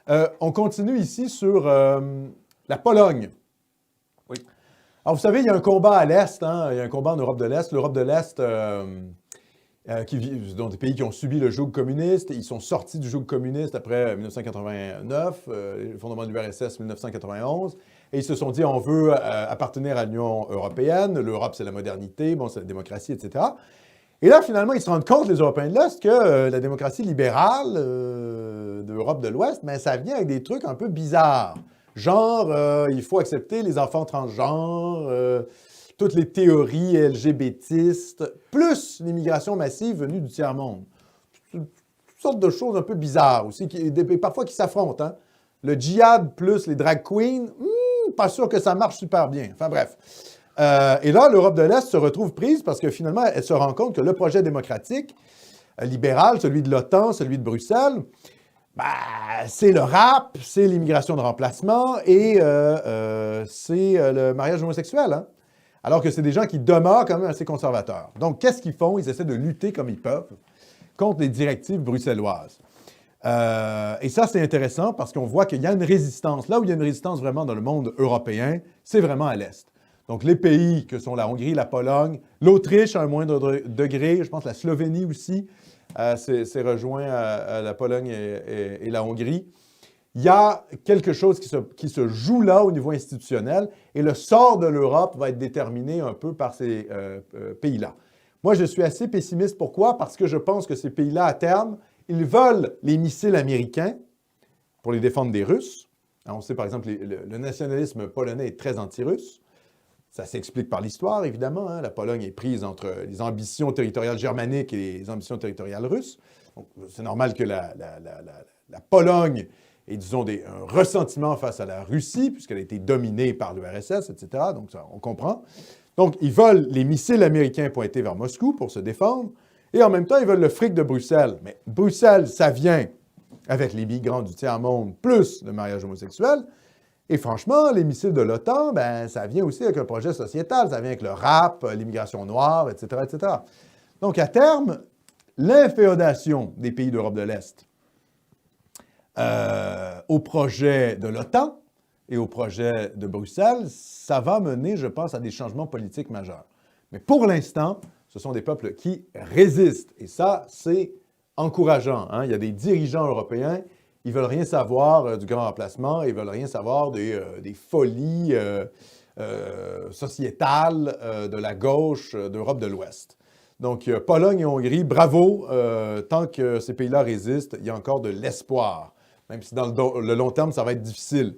On continue ici sur la Pologne. Oui. Alors, vous savez, il y a un combat à l'Est, hein? Il y a un combat en Europe de l'Est. L'Europe de l'Est, dont des pays qui ont subi le joug communiste, ils sont sortis du joug communiste après 1989, le fondement de l'URSS 1991, et ils se sont dit, on veut appartenir à l'Union européenne, l'Europe c'est la modernité, bon, c'est la démocratie, etc. Et là, finalement, ils se rendent compte, les Européens de l'Est, que la démocratie libérale de l'Europe de l'Ouest, ben, ça vient avec des trucs un peu bizarres. Genre, il faut accepter les enfants transgenres, toutes les théories LGBTistes, plus l'immigration massive venue du tiers-monde. Toutes sortes de choses un peu bizarres aussi, parfois qui s'affrontent. Hein? Le djihad plus les drag queens, pas sûr que ça marche super bien. Enfin bref. Et là, l'Europe de l'Est se retrouve prise parce que finalement, elle se rend compte que le projet démocratique, libéral, celui de l'OTAN, celui de Bruxelles, ben, c'est le rap, c'est l'immigration de remplacement et c'est le mariage homosexuel. Hein? Alors que c'est des gens qui demeurent quand même assez conservateurs. Donc, qu'est-ce qu'ils font? Ils essaient de lutter comme ils peuvent contre les directives bruxelloises. Et ça, c'est intéressant parce qu'on voit qu'il y a une résistance. Là où il y a une résistance vraiment dans le monde européen, c'est vraiment à l'Est. Donc, les pays que sont la Hongrie, la Pologne, l'Autriche à un moindre degré, je pense la Slovénie aussi, s'est rejoint à la Pologne et la Hongrie. Il y a quelque chose qui se joue là au niveau institutionnel et le sort de l'Europe va être déterminé un peu par ces pays-là. Moi, je suis assez pessimiste. Pourquoi? Parce que je pense que ces pays-là, à terme, ils veulent les missiles américains pour les défendre des Russes. Alors, on sait, par exemple, le nationalisme polonais est très anti-russe. Ça s'explique par l'histoire, évidemment. Hein. La Pologne est prise entre les ambitions territoriales germaniques et les ambitions territoriales russes. Donc, c'est normal que la Pologne ait, disons, un ressentiment face à la Russie, puisqu'elle a été dominée par l'URSS, etc. Donc, ça, on comprend. Donc, ils veulent les missiles américains pointés vers Moscou pour se défendre, et en même temps, ils veulent le fric de Bruxelles. Mais Bruxelles, ça vient avec les migrants du tiers-monde, plus le mariage homosexuel. Et franchement, les missiles de l'OTAN, ben, ça vient aussi avec un projet sociétal, ça vient avec le rap, l'immigration noire, etc., etc. Donc, à terme, l'inféodation des pays d'Europe de l'Est au projet de l'OTAN et au projet de Bruxelles, ça va mener, je pense, à des changements politiques majeurs. Mais pour l'instant, ce sont des peuples qui résistent. Et ça, c'est encourageant. Hein? Il y a des dirigeants européens. Ils ne veulent rien savoir du grand remplacement, ils ne veulent rien savoir des folies sociétales de la gauche d'Europe de l'Ouest. Donc, Pologne et Hongrie, bravo. Tant que ces pays-là résistent, il y a encore de l'espoir. Même si dans le long terme, ça va être difficile.